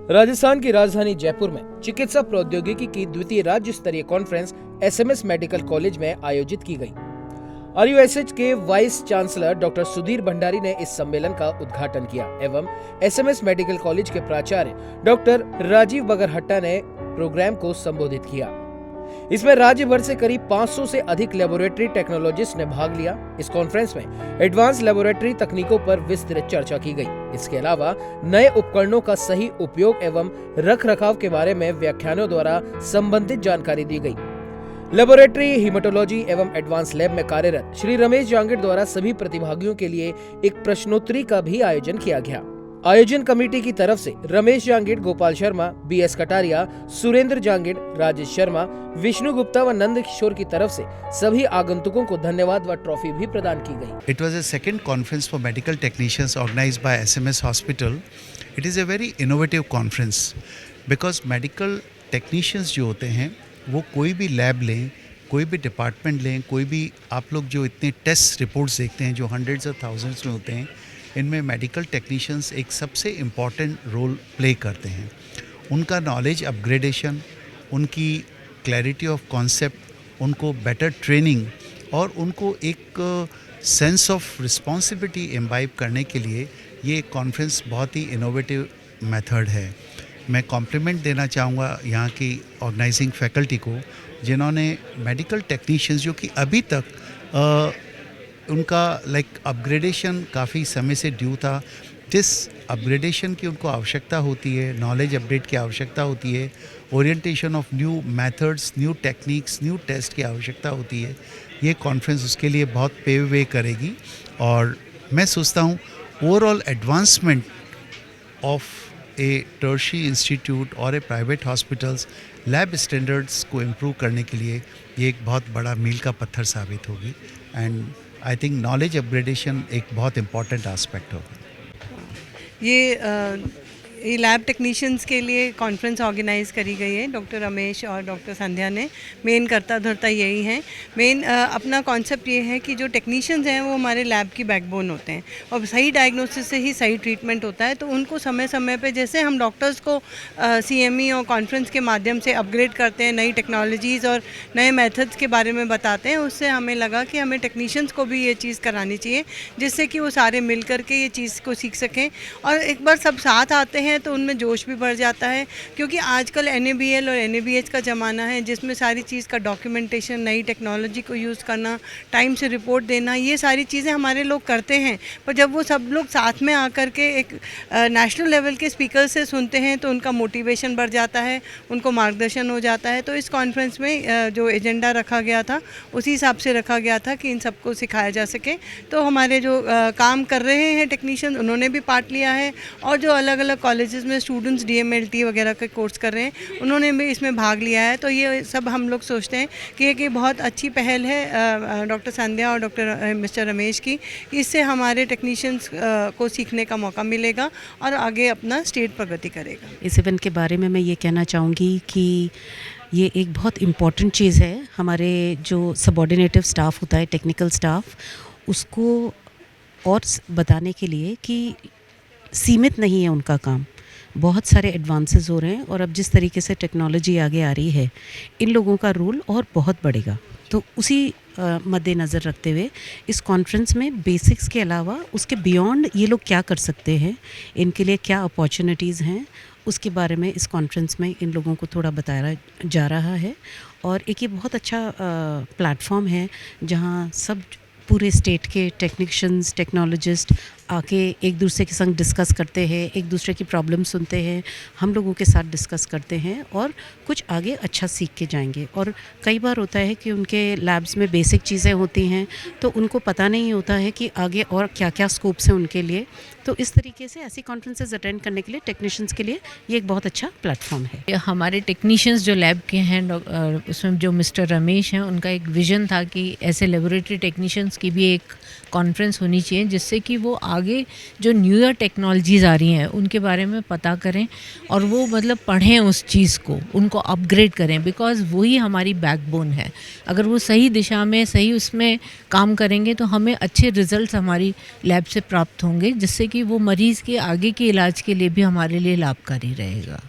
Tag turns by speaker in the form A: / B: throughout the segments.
A: राजस्थान की राजधानी जयपुर में चिकित्सा प्रौद्योगिकी की द्वितीय राज्य स्तरीय कॉन्फ्रेंस एसएमएस मेडिकल कॉलेज में आयोजित की गई। आरयूएसएच के vice chancellor doctor Sudhir Bhandari ने इस सम्मेलन का उद्घाटन किया एवं एसएमएस मेडिकल कॉलेज के प्राचार्य डॉक्टर राजीव बगरहट्टा ने प्रोग्राम को संबोधित किया। इसमें राज्य भर से करीब 500 से अधिक लेबोरेटरी टेक्नोलॉजिस्ट ने भाग लिया। इस कॉन्फ्रेंस में एडवांस लेबोरेटरी तकनीकों पर विस्तृत चर्चा की गई। इसके अलावा नए उपकरणों का सही उपयोग एवं रखरखाव के बारे में व्याख्यानों द्वारा संबंधित जानकारी दी गई। लेबोरेटरी, हीमेटोलॉजी एवं एडवांस लैब में कार्यरत श्री रमेश जांगिड़ द्वारा सभी प्रतिभागियों के लिए एक प्रश्नोत्तरी का भी आयोजन किया गया। आयोजन कमेटी की तरफ से रमेश जांगिड़, गोपाल शर्मा, बीएस कटारिया, सुरेंद्र जांगिड़, राजेश शर्मा, विष्णु गुप्ता व नंद किशोर की तरफ से सभी आगंतुकों को धन्यवाद व ट्रॉफी भी प्रदान की गई।
B: It was a second conference for medical technicians organized by SMS Hospital. It is a very innovative conference because medical technicians जो होते हैं वो कोई भी लैब लें, कोई भी डिपार्टमेंट लें, कोई भी आप लोग जो इतने टेस्ट रिपोर्ट्स देखते हैं जो हंड्रेड्स ऑफ थाउजेंड्स में होते हैं, इनमें मेडिकल टेक्नीशियंस एक सबसे इम्पॉर्टेंट रोल प्ले करते हैं। उनका नॉलेज अपग्रेडेशन, उनकी क्लैरिटी ऑफ कॉन्सेप्ट, उनको बेटर ट्रेनिंग और उनको एक सेंस ऑफ रिस्पॉन्सिबिलिटी इम्बाइब करने के लिए ये कॉन्फ्रेंस बहुत ही इनोवेटिव मेथड है। मैं कॉम्प्लीमेंट देना चाहूँगा यहाँ की ऑर्गेनाइजिंग फैकल्टी को, जिन्होंने मेडिकल टेक्नीशियंस जो कि अभी तक उनका अपग्रेडेशन काफ़ी समय से ड्यू था, जिस अपग्रेडेशन की उनको आवश्यकता होती है, नॉलेज अपडेट की आवश्यकता होती है, orientation of new methods, new techniques, new test की आवश्यकता होती है, ये कॉन्फ्रेंस उसके लिए बहुत पेव वे करेगी। और मैं सोचता हूँ overall advancement of A tertiary institute और ए प्राइवेट हॉस्पिटल्स लैब स्टैंडर्ड्स को इम्प्रूव करने के लिए ये एक बहुत बड़ा मील का पत्थर साबित होगी। And I think knowledge upgradation एक बहुत इम्पॉर्टेंट एस्पेक्ट होगा।
C: ये लैब टेक्नीशियंस के लिए कॉन्फ्रेंस ऑर्गेनाइज करी गई है डॉक्टर रमेश और डॉक्टर संध्या ने। मेन करता धरता यही है। मेन अपना कॉन्सेप्ट ये है कि जो टेक्नीशियंस हैं वो हमारे लैब की बैकबोन होते हैं और सही डायग्नोसिस से ही सही ट्रीटमेंट होता है। तो उनको समय समय पे जैसे हम डॉक्टर्स को CME और कॉन्फ्रेंस के माध्यम से अपग्रेड करते हैं, नई टेक्नोलॉजीज़ और नए मेथड्स के बारे में बताते हैं, उससे हमें लगा कि हमें टेक्नीशियंस को भी ये चीज़ करानी चाहिए, जिससे कि वो सारे मिल करके ये चीज़ को सीख सकें। और एक बार सब साथ आते हैं तो उनमें जोश भी बढ़ जाता है, क्योंकि आजकल NABL और NABH का ज़माना है, जिसमें सारी चीज़ का डॉक्यूमेंटेशन, नई टेक्नोलॉजी को यूज़ करना, टाइम से रिपोर्ट देना, ये सारी चीज़ें हमारे लोग करते हैं। पर जब वो सब लोग साथ में आकर के एक नेशनल लेवल के स्पीकर से सुनते हैं तो उनका मोटिवेशन बढ़ जाता है, उनको मार्गदर्शन हो जाता है। तो इस कॉन्फ्रेंस में जो एजेंडा रखा गया था उसी हिसाब से रखा गया था कि इन सबको सिखाया जा सके। तो हमारे जो काम कर रहे हैं टेक्नीशियन, उन्होंने भी पार्ट लिया है, और जो अलग अलग कॉलेजेस में स्टूडेंट्स DMLT वगैरह के कोर्स कर रहे हैं, उन्होंने भी इसमें भाग लिया है। तो ये सब हम लोग सोचते हैं कि एक बहुत अच्छी पहल है डॉक्टर संध्या और डॉक्टर मिस्टर रमेश की। इससे हमारे टेक्नीशियंस को सीखने का मौका मिलेगा और आगे अपना स्टेट प्रगति करेगा।
D: इस इवेंट के बारे में मैं ये कहना चाहूँगी कि ये एक बहुत इम्पॉर्टेंट चीज़ है। हमारे जो सबऑर्डिनेटिव स्टाफ होता है, टेक्निकल स्टाफ, उसको और बताने के लिए कि सीमित नहीं है उनका काम, बहुत सारे एडवांसेस हो रहे हैं और अब जिस तरीके से टेक्नोलॉजी आगे आ रही है, इन लोगों का रोल और बहुत बढ़ेगा। तो उसी मद्देनज़र रखते हुए इस कॉन्फ्रेंस में बेसिक्स के अलावा उसके बियॉन्ड ये लोग क्या कर सकते हैं, इनके लिए क्या अपॉर्चुनिटीज़ हैं, उसके बारे में इस कॉन्फ्रेंस में इन लोगों को थोड़ा बताया जा रहा है। और एक ये बहुत अच्छा प्लेटफॉर्म है जहाँ सब पूरे स्टेट के टेक्नीशियंस, टेक्नोलॉजिस्ट आके एक दूसरे के संग डिस्कस करते हैं, एक दूसरे की प्रॉब्लम सुनते हैं, हम लोगों के साथ डिस्कस करते हैं और कुछ आगे अच्छा सीख के जाएंगे। और कई बार होता है कि उनके लैब्स में बेसिक चीज़ें होती हैं तो उनको पता नहीं होता है कि आगे और क्या क्या स्कोप्स हैं उनके लिए। तो इस तरीके से ऐसी कॉन्फ्रेंसेस अटेंड करने के लिए टेक्नीशियंस के लिए ये एक बहुत अच्छा प्लेटफॉर्म है।
E: हमारे टेक्नीशियंस जो लैब के हैं, उसमें जो मिस्टर रमेश हैं, उनका एक विज़न था कि ऐसे लेबोरेटरी टेक्नीशियंस की भी एक कॉन्फ्रेंस होनी चाहिए, जिससे कि वो आगे जो न्यूयर टेक्नोलॉजीज़ आ रही हैं उनके बारे में पता करें और वो मतलब पढ़ें उस चीज़ को, उनको अपग्रेड करें, बिकॉज़ वही हमारी बैकबोन है। अगर वो सही दिशा में सही उसमें काम करेंगे तो हमें अच्छे रिजल्ट्स हमारी लैब से प्राप्त होंगे, जिससे कि वो मरीज़ के आगे के इलाज के लिए भी हमारे लिए लाभकारी रहेगा।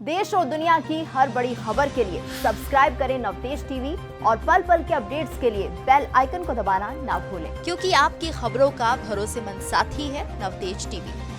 F: देश और दुनिया की हर बड़ी खबर के लिए सब्सक्राइब करें नवतेज टीवी और पल पल के अपडेट्स के लिए बेल आइकन को दबाना ना भूलें, क्योंकि आपकी खबरों का भरोसेमंद साथी है नवतेज टीवी।